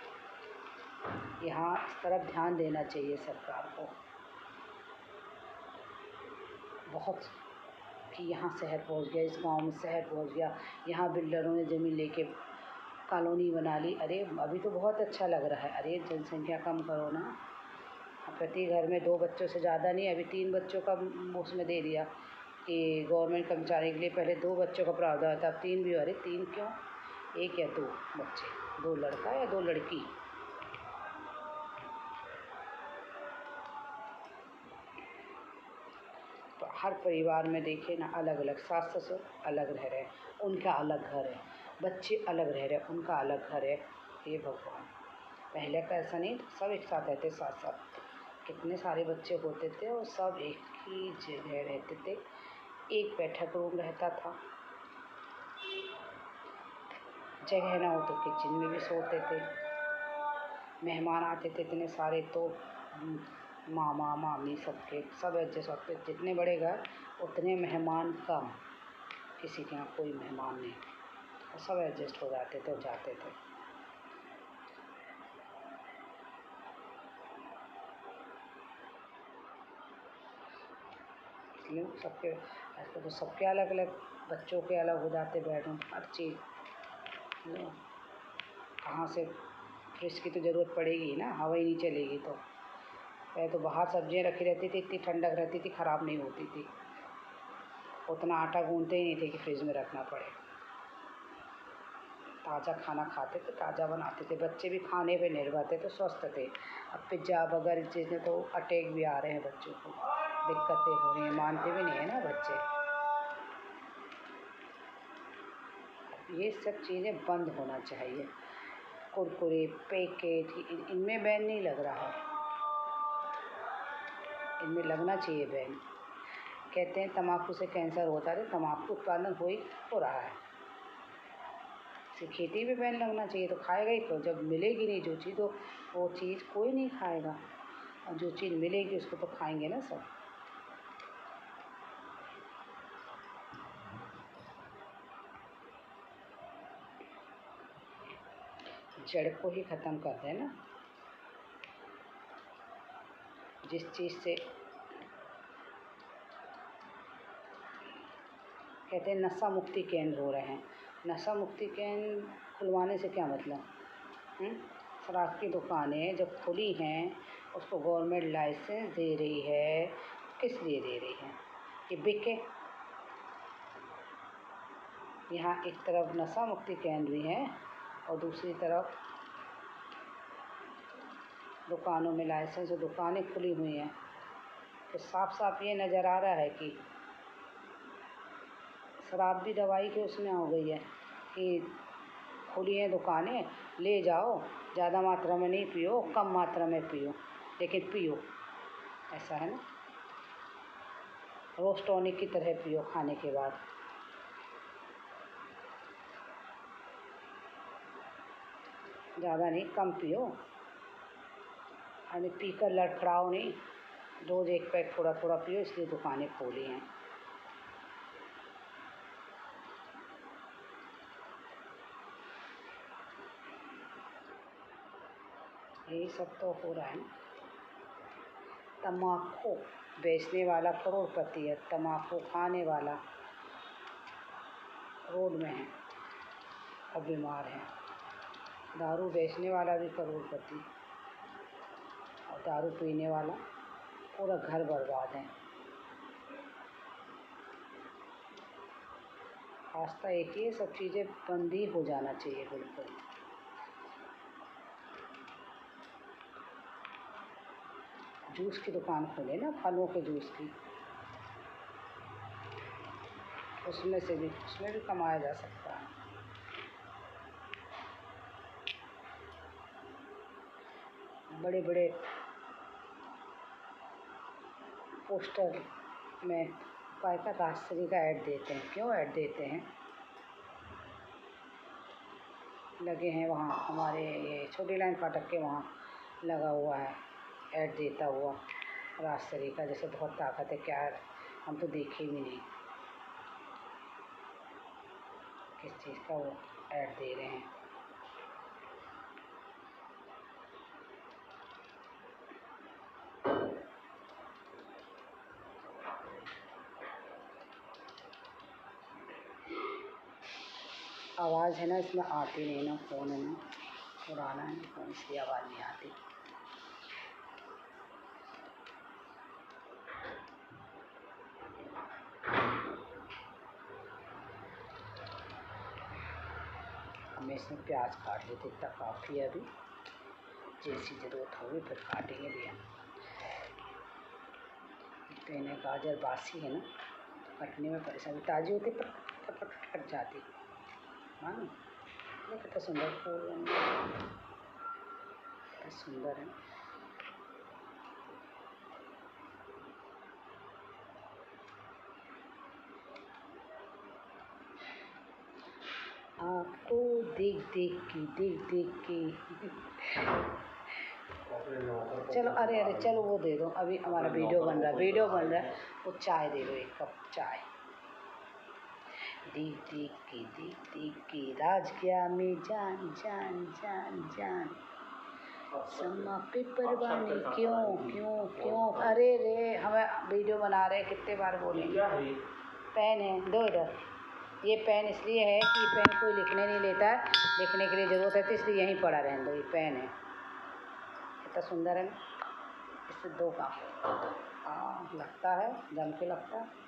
यहाँ इस तरफ ध्यान देना चाहिए सरकार को बहुत, कि यहाँ शहर पहुँच गया, इस गांव में शहर पहुँच गया, यहाँ बिल्डरों ने ज़मीन लेके कॉलोनी बना ली। अरे अभी तो बहुत अच्छा लग रहा है, अरे जनसंख्या कम करो ना, प्रति घर में 2 बच्चों से ज़्यादा नहीं, अभी 3 बच्चों का उसमें दे दिया कि गवर्नमेंट कर्मचारी के लिए पहले 2 बच्चों का प्रावधान था, अब 3 भी। अरे 3 क्यों, 1 या 2 बच्चे, 2 लड़का या 2 लड़की। तो हर परिवार में देखिए ना, अलग अलग सास ससुर अलग रह रहे हैं, उनका अलग घर है, बच्चे अलग रह रहे हैं, उनका अलग घर है। हे भगवान, पहले का ऐसा नहीं था, सब एक साथ रहते, साथ साथ कितने सारे बच्चे होते थे और सब एक ही जगह रहते थे, एक बैठक रूम रहता था, जगह ना हो तो किचन में भी सोते थे। मेहमान आते थे इतने सारे तो मामा मामी सबके सब एडजस्ट होते, जितने बड़े घर उतने मेहमान कम, किसी के यहाँ कोई मेहमान नहीं, और सब एडजस्ट हो जाते थे और जाते थे। इसलिए सबके ऐसे तो सबके अलग अलग, बच्चों के अलग हो जाते बेडरूम, हर चीज़। कहाँ से फ्रिज की तो ज़रूरत पड़ेगी ना, हवा ही नहीं चलेगी तो। पहले तो बाहर सब्जियां रखी रहती थी, इतनी ठंडक रहती थी, ख़राब नहीं होती थी, उतना आटा गूंथते ही नहीं थे कि फ्रिज में रखना पड़े, ताज़ा खाना खाते थे, ताज़ा बनाते थे, बच्चे भी खाने पे निर्भर थे तो स्वस्थ थे। अब पिज्ज़ा बर्गर चीज़ें तो अटैक भी आ रहे हैं, बच्चों को दिक्कतें हो रही हैं, मानते भी नहीं है ना बच्चे। ये सब चीज़ें बंद होना चाहिए, कुरकुरे पैकेट इनमें बैन नहीं लग रहा है, इनमें लगना चाहिए बैन। कहते हैं तम्बाकू से कैंसर होता है, तम्बाकू उत्पादन हो रहा है, इसे खेती में बैन लगना चाहिए तो खाएगा ही तो, जब मिलेगी नहीं जो चीज़ तो वो चीज़ कोई नहीं खाएगा, और जो चीज़ मिलेगी उसको तो खाएंगे ना सब। जड़ को ही ख़त्म कर दें ना, जिस चीज़ से कहते हैं नशा मुक्ति केंद्र हो रहे हैं, नशा मुक्ति केंद्र खुलवाने से क्या मतलब। शराब की दुकानें जब खुली हैं, उसको गवर्नमेंट लाइसेंस दे रही है, किस लिए दे रही है कि बिके। यहाँ एक तरफ नशा मुक्ति केंद्र भी है और दूसरी तरफ दुकानों में लाइसेंस दुकानें खुली हुई हैं, तो साफ साफ ये नज़र आ रहा है कि शराब भी दवाई के उसमें हो गई है कि खुली हैं दुकानें, ले जाओ, ज़्यादा मात्रा में नहीं पियो, कम मात्रा में पियो, लेकिन पियो। ऐसा है ना, रोज़ टॉनिक की तरह पियो खाने के बाद। ज़्यादा नहीं, कम पियो, यानी पीकर लड़खड़ाओ नहीं, रोज़ एक पैक थोड़ा थोड़ा पियो, इसलिए दुकानें खोली हैं। यही सब तो हो रहा है ना। तम्बाकू बेचने वाला करोड़पति है, तम्बाकू खाने वाला रोड में है और बीमार है। दारू बेचने वाला भी करोड़पति और दारू पीने वाला पूरा घर बर्बाद है। रास्ता एक ही है, सब चीज़ें बंद ही हो जाना चाहिए बिल्कुल। जूस की दुकान खोले ना, फलों के जूस की, उसमें भी कमाया जा सकता है। बड़े बड़े पोस्टर में का राजश्री का ऐड देते हैं। क्यों ऐड देते हैं? लगे हैं वहाँ हमारे ये छोटी लाइन फाटक के वहाँ लगा हुआ है ऐड देता हुआ राजश्री का, जैसे बहुत ताकत है। क्या हम तो देखे भी नहीं किस चीज़ का वो ऐड दे रहे हैं। आवाज़ है ना इसमें आती नहीं ना, फ़ोन है ना पुराना है फ़ोन, इसलिए आवाज़ नहीं आती। हमें इसमें प्याज काट लेते, इतना काफ़ी है। अभी जैसी ज़रूरत होगी फिर काटेंगे भी हम। इतने गाजर बासी है ना, कटने में परेशानी, ताज़ी होती पर फट फट कट जाती। हाँ, ये कितना सुंदर फूल, कितना सुंदर है। आपको देख देख के चलो, अरे चलो वो दे दो, अभी हमारा वीडियो बन रहा है। वो चाय दे दो, एक कप चाय। देख के राज गया में जान जान जान जान, सम्मा पे परवाने क्यों। अरे रे, हमें वीडियो बना रहे, कितने बार बोलेंगे। पेन है, दो इधर। ये पेन इसलिए है कि पेन कोई लिखने नहीं लेता है, लिखने के लिए ज़रूरत है तो इसलिए यहीं पड़ा रहने दो। ये पेन है, कितना सुंदर है ना, इससे दो काम। हाँ, लगता है, जम के लगता है।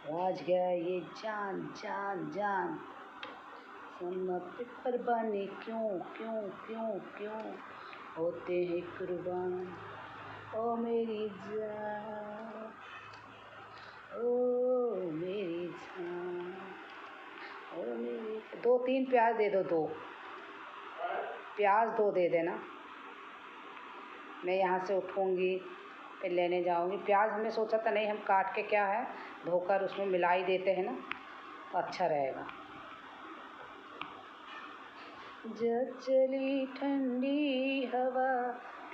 राज गया ये जान जान जान, सम्मा पे परवाने क्यों होते हैं कुर्बान, ओ मेरी जान, ओ मेरी जान, ओ मेरी। 2-3 प्याज दे दो, 2 प्याज 2 दे देना। मैं यहाँ से उठूँगी फिर लेने जाऊँगी। प्याज हमने सोचा था नहीं, हम काट के क्या है धोकर उसमें मिला ही देते हैं ना, तो अच्छा रहेगा। जब चली ठंडी हवा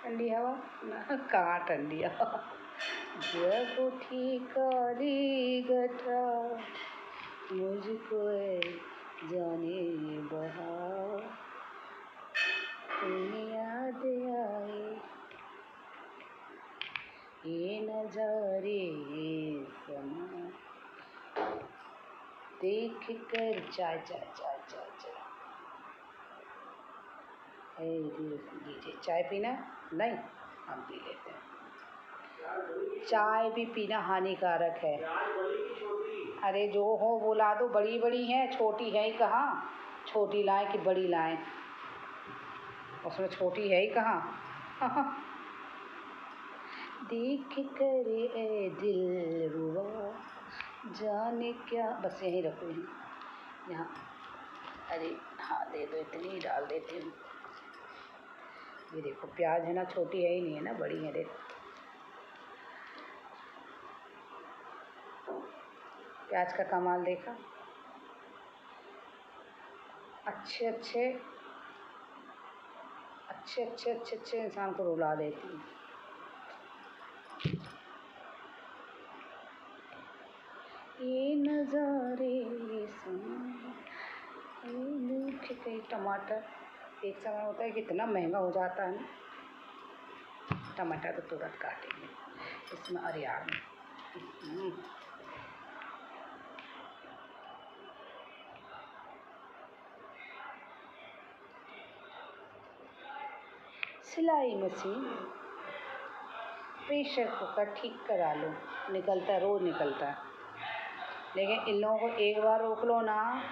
ना, कहाँ ठंडी हवा, जब उठी काली घटा, मुझको जाने बहार, याद आए ये नजारे समा, देख कर चाय लीजिए। चाय पीना नहीं, हम पी लेते हैं। चाय भी पीना हानिकारक है। अरे जो हो वो ला दो, बड़ी हैं, छोटी है ही कहाँ, छोटी लाएं कि बड़ी लाएं। उसमें छोटी है ही कहाँ। देख कर ए दिल रुबा जाने क्या, बस यहीं रखो यहाँ। अरे हाँ दे दो, इतनी ही डाल देती हूँ। ये देखो प्याज है ना, छोटी है ही नहीं है ना, बड़ी है। देखो प्याज का कमाल देखा। अच्छे अच्छे अच्छे अच्छे अच्छे अच्छे इंसान को रुला देती है। ये नज़ारे कई टमाटर एक समय होता है कितना महंगा हो जाता है ना, टमाटर तो तुरंत काटेंगे इसमें। अरे यार सिलाई मशीन, प्रेशर कुकर ठीक करा लो, निकलता रोज़ निकलता है। लेकिन इन लोगों को एक बार रोक लो ना,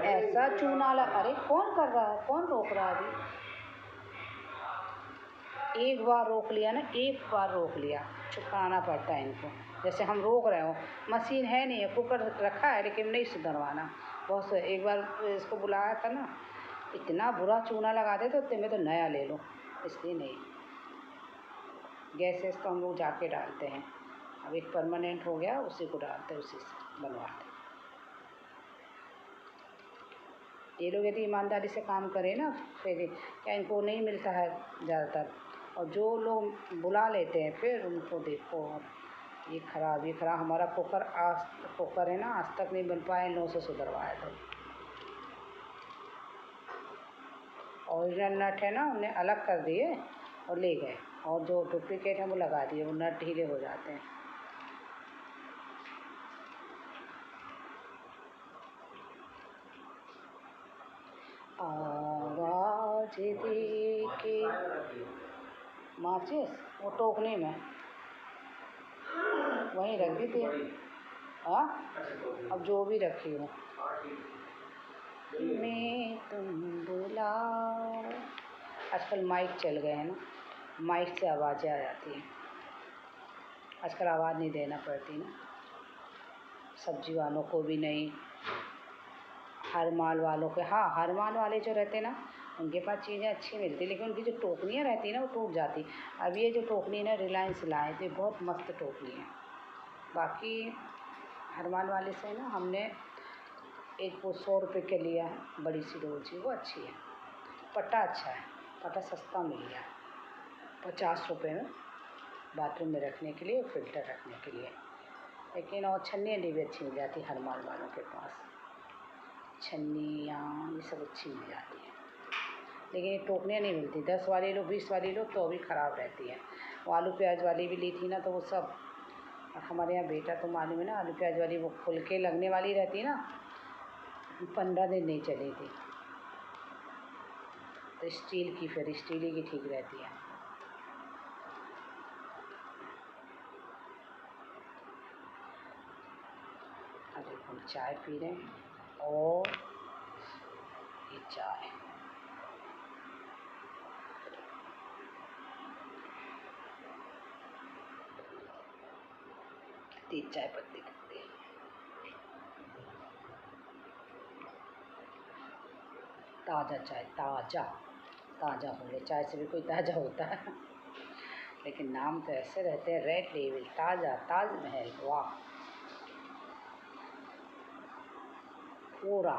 ऐसा चूना लगा। अरे कौन कर रहा है, कौन रोक रहा है अभी? एक बार रोक लिया ना, एक बार रोक लिया, चुप कराना पड़ता है इनको। जैसे हम रोक रहे हो, मशीन है नहीं है, कुकर रखा है लेकिन नहीं सुधरवाना। बहुत से एक बार इसको बुलाया था ना, इतना बुरा चूना लगाते तो तुम्हें तो नया ले लो, इसलिए नहीं। गैसेस तो हम लोग जाके डालते हैं, अब एक परमानेंट हो गया, उसी को डालते हैं, उसी से बनवाते हैं। ये लोग यदि ईमानदारी से काम करें ना, फिर क्या इनको नहीं मिलता है ज़्यादातर। और जो लोग बुला लेते हैं फिर उनको देखो, ये ख़राब हमारा कुकर है ना, आज तक नहीं बन पाया, इन लोगों से सुधरवाया था। ओरिजिनल नट है ना, उन्हें अलग कर दिए और ले गए, और जो डुप्लीकेट है वो लगा दिए, वो नट ढीले हो जाते हैं। आवाज़ दे के माचिस वो टोकने में वहीं रख दी थी। हाँ अब जो भी रखी हो, मैं तुम बुलाओ। आजकल माइक चल गए हैं ना, माइक से आवाज़ें आ जाती हैं। आजकल आवाज़ नहीं देना पड़ती ना, सब्जी वालों को भी नहीं, हर माल वालों के। हाँ हर माल वाले जो रहते ना, उनके पास चीज़ें अच्छी मिलती, लेकिन उनकी जो टोकरियाँ रहती ना वो टूट जाती। अब ये जो टोकरी ना रिलायंस लाए थे, बहुत मस्त टोकरी है। बाकी हर माल वाले से ना हमने एक वो 100 रुपये के लिया है, बड़ी सी डोलची, वो अच्छी है। पट्टा अच्छा है, पट्टा सस्ता मिल गया 50 रुपये में, बाथरूम में रखने के लिए, फ़िल्टर रखने के लिए। लेकिन और छन्नी भी अच्छी मिल जाती हर माल वालों के पास, छन्नियाँ ये सब अच्छी मिल जाती है। लेकिन ये टोकरियाँ नहीं मिलती, 10 वाली लो 20 वाली लो तो अभी ख़राब रहती है। वो आलू प्याज वाली भी ली थी ना, तो वो सब, हमारे यहाँ बेटा तो मालूम है ना, आलू प्याज वाली वो खुल के लगने वाली रहती है ना, 15 दिन नहीं चली थी। तो स्टील की, फिर स्टील ही की ठीक रहती है। अभी हम चाय पी रहे हैं, और ये चाय तीन चाय पत्ती करते हैं। ताज़ा चाय, ताज़ा हो गया, चाय से भी कोई ताज़ा होता है। लेकिन नाम तो ऐसे रहते हैं, रेड लेबल, ताज़ा, ताजमहल, वाह। फ्लोरा,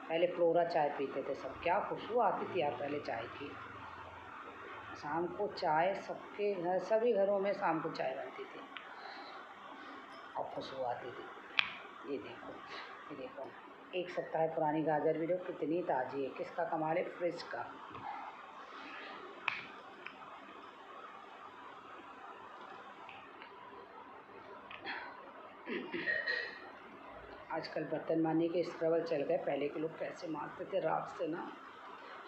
पहले फ्लोरा चाय पीते थे सब, क्या खुशबू आती थी यार पहले चाय की। शाम को चाय सबके घर, सभी घरों में शाम को चाय बनती थी और खुशबू आती थी। ये देखो 1 सप्ताह पुरानी गाजर भी देखो कितनी ताज़ी है। किसका कमाल है? फ्रिज का। आजकल बर्तन मांजने के स्क्रबर चल गए, पहले के लोग कैसे मांजते थे रात से ना,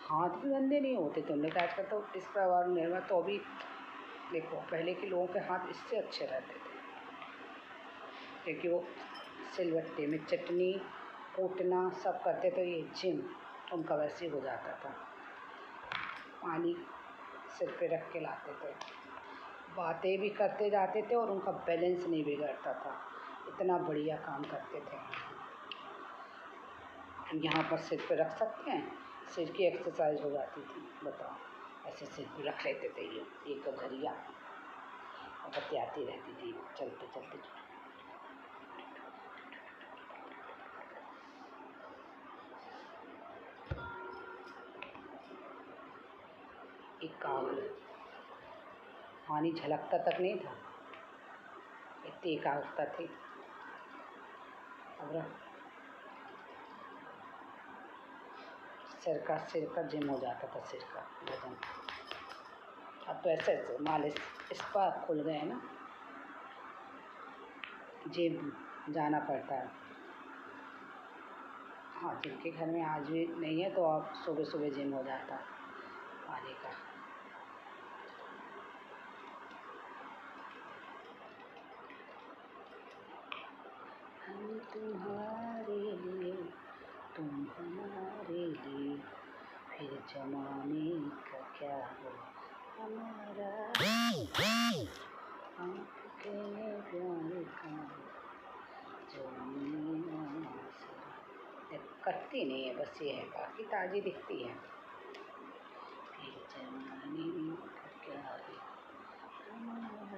हाथ भी गंदे नहीं होते थे। हमने कहा आजकल तो स्क्रबर निर्मा, तो अभी देखो पहले के लोगों के हाथ इससे अच्छे रहते थे, क्योंकि वो सिलबट्टे में चटनी कूटना सब करते, तो ये जिम उनका वैसे ही हो जाता था। पानी सिर पे रख के लाते थे, बातें भी करते जाते थे और उनका बैलेंस नहीं बिगड़ता था, इतना बढ़िया काम करते थे। यहाँ पर सिर पे रख सकते हैं, सिर की एक्सरसाइज हो जाती थी। बताओ, ऐसे सिर पे रख लेते थे ये गठरिया और बतियाती रहती थी चलते चलते। एकाग्र, पानी झलकता तक नहीं था, इतनी एकाग्रता थी। अब सिर का जिम हो जाता था, सिर का वजन। अब तो ऐसे ऐसे मालिश स्पा खुल गए हैं ना, जिम जाना पड़ता है। हाँ, जिनके घर में आज भी नहीं है तो आप सुबह सुबह जिम हो जाता है पानी का। हम तुम्हारे लिए, तुम हमारे लिए, फिर जमाने का क्या हो हमारा, आपके प्यार का जो कटती नहीं है, बस ये है, बाकी ताज़ी दिखती है। फिर जमाने का क्या है हमारा।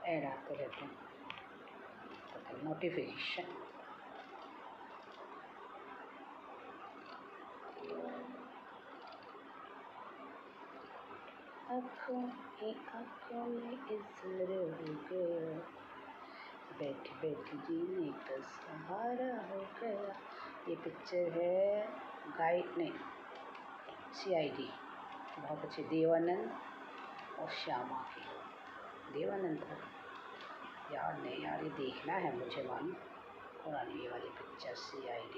ऐड आते रहते हैं, नोटिफिकेशन। आँखों में इज़्ज़त हो गया, बैठ बैठ जीने का सहारा हो गया। ये पिक्चर है गाइड नहीं, CID, बहुत अच्छी, देवानंद और श्यामा की। देवानंद था, याद नहीं यार, ये देखना है मुझे मालूम, पुरानी ये वाली पिक्चर CID।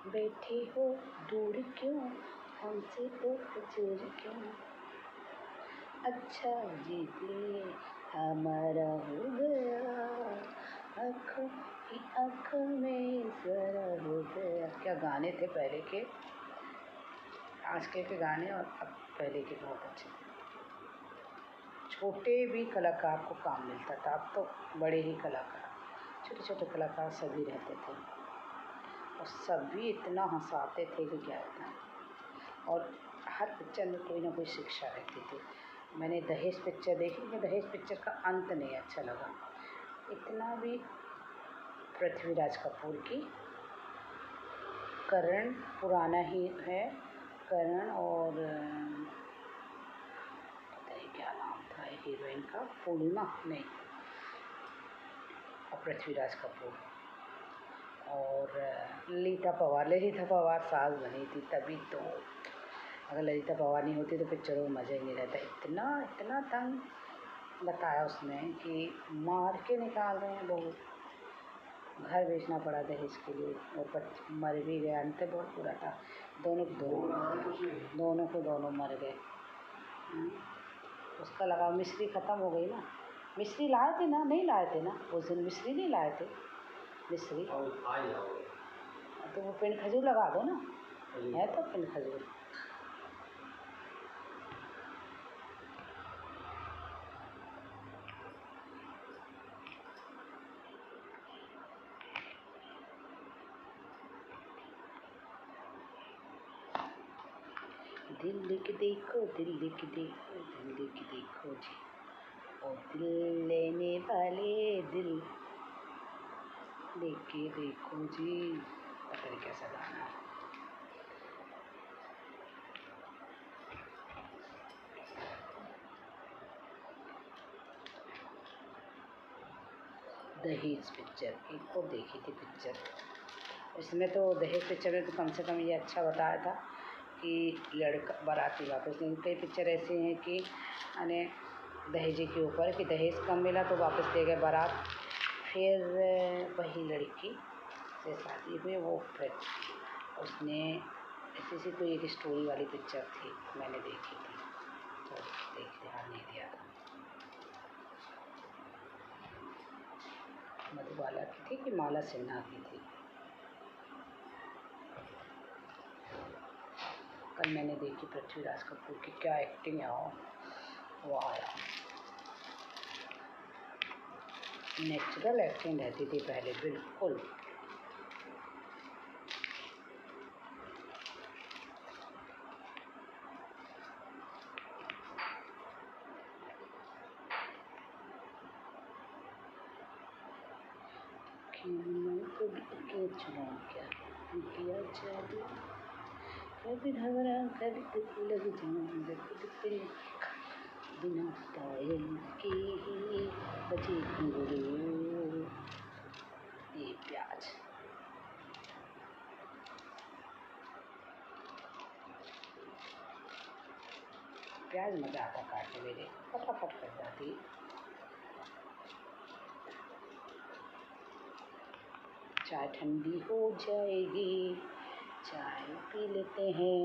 बैठे हो दूर क्यों, हमसे तो दूर क्यों, अच्छा जीत लिए हमारा हो गया, आँखों में जरा हो गया। क्या गाने थे पहले के, आजकल के गाने और अब पहले के बहुत अच्छे थे। छोटे भी कलाकार को काम मिलता था, अब तो बड़े ही कलाकार, छोटे छोटे कलाकार सभी रहते थे और सभी इतना हंसाते थे कि क्या बताएं। और हर पिक्चर में कोई ना कोई शिक्षा रहती थी। मैंने दहेज पिक्चर देखी, लेकिन दहेज पिक्चर का अंत नहीं अच्छा लगा। इतना भी पृथ्वीराज कपूर की, करण पुराना ही है, करण और पता ही क्या नाम था हीरोइन का, पूर्णिमा नहीं, और पृथ्वीराज कपूर और ललिता पवार सास बनी थी तभी तो। अगर ललिता पवार नहीं होती तो पिक्चरों में मज़ा ही नहीं रहता। इतना तंग बताया उसमें कि मार के निकाल रहे हैं लोग, घर बेचना पड़ा दहेज के लिए, और मर भी गया, अंत बहुत बुरा था। दोनों मर गए। उसका लगाव, मिश्री ख़त्म हो गई ना। मिश्री लाए थे ना, नहीं लाए थे ना उस दिन, मिश्री नहीं लाए थे, मिश्री तो वो पिंड खजूर लगा दो ना, है तो पिंड खजूर। दिल के देखो जी, और दिल लेने वाले दिल लेके देखो जी। पता नहीं कैसा गाना है। दहेज पिक्चर एक और देखी थी पिक्चर, इसमें तो दहेज पिक्चर में तो कम से कम ये अच्छा बताया था कि लड़का बाराती वापस नहीं। कई पिक्चर ऐसे हैं कि यानी दहेज के ऊपर कि दहेज कम मिला तो वापस ले गए बारात, फिर वही लड़की से शादी हुई, वो फिर उसने ऐसी कोई एक स्टोरी वाली पिक्चर थी, मैंने देखी थी तो देख ध्यान नहीं दिया था। मधुबाला की थी कि माला सिन्हा की थी। कल मैंने देखी पृथ्वीराज कपूर की, क्या एक्टिंग है वाह यार, नेचुरल एक्टिंग रहती थी पहले बिल्कुल। कभी चुनाव क्या किया जादू, कभी घबरा कभी कुछ लग जाऊं, कभी बिना पायल के बजे घुंघरू। ये प्याज मज़ा आता काटने, मेरे फटाफट कट जाती। चाय ठंडी हो जाएगी, चाय पी लेते हैं।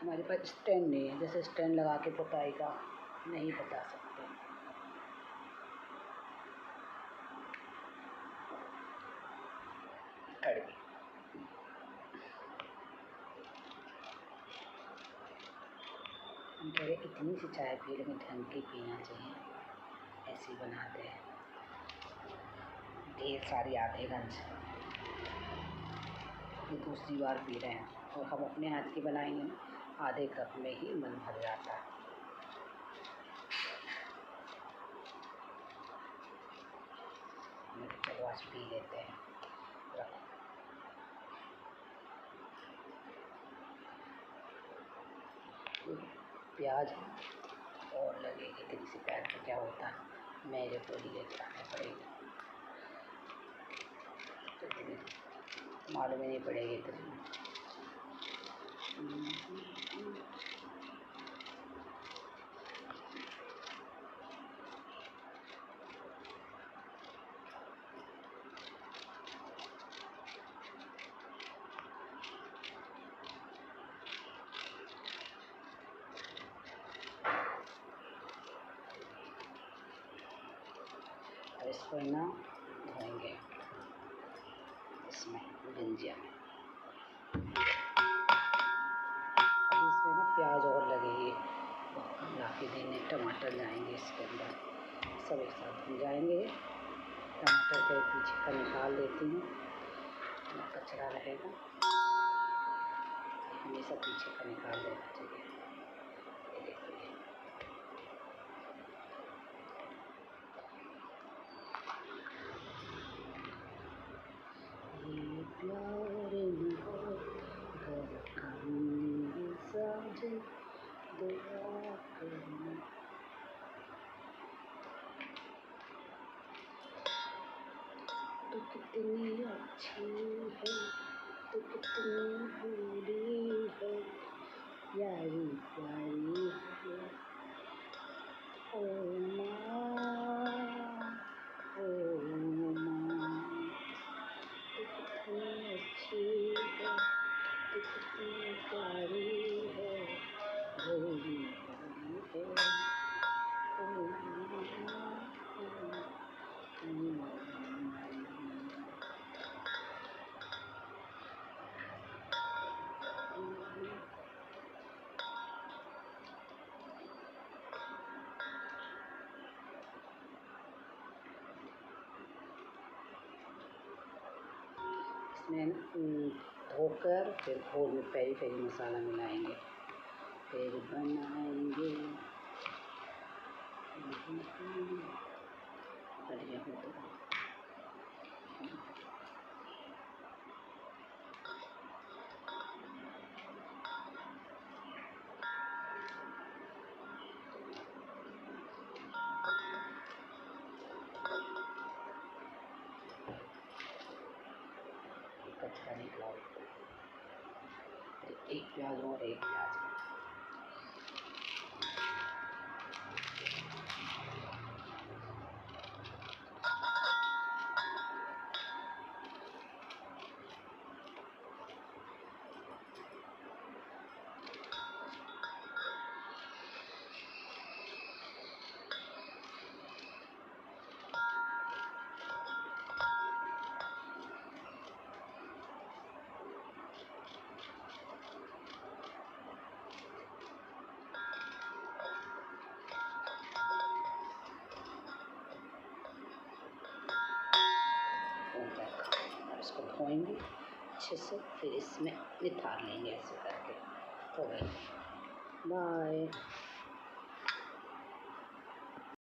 हमारे पास स्टैंड नहीं है, जैसे स्टैंड लगा के पुताई का नहीं बता सकते। कड़वी हम कह रहे इतनी सी चाय पी लेकिन ढंग की पीना चाहिए, ऐसी बनाते हैं ढेर सारी आधे घंटे। ये दूसरी बार पी रहे हैं और हम अपने हाथ की बनाएंगे ना, आधे कप में ही मन भर जाता है। चलो आज पी लेते हैं। रखो प्याज और लगेगी इतनी सी पैर तो क्या होता है, मेरे को ही लेकर आने पड़ेगी, तो इतनी मालूम ही नहीं पड़ेगी इतनी। इसको ना धोएंगे इसमें गंजिया में। अभी इसमें ना प्याज और लगेगी, ला के देने, टमाटर जाएंगे इसके अंदर, सब एक साथ भून जाएंगे। टमाटर के पीछे का निकाल देती हूँ, कचरा रहेगा, हमेशा पीछे का निकाल देना चाहिए। ये देखिए ये प्यार साजन दुआ करना। तू कितनी अच्छी है, तू कितनी बुरी है, प्यारी प्यारी है ओ माँ, ओ माँ। तू कितनी अच्छी है, तू कितनी प्यारी है, बड़ी प्यारी है ओ माँ। इसमें धोकर फिर घोल में पेरी पेरी मसाला मिलाएंगे, फिर बनाएंगे बढ़िया हो तो। कचरा निकलाओ, एक प्याज और एक प्याज। धोएंगे अच्छे से, फिर इसमें निथार लेंगे ऐसे करके। तो गई, बाय।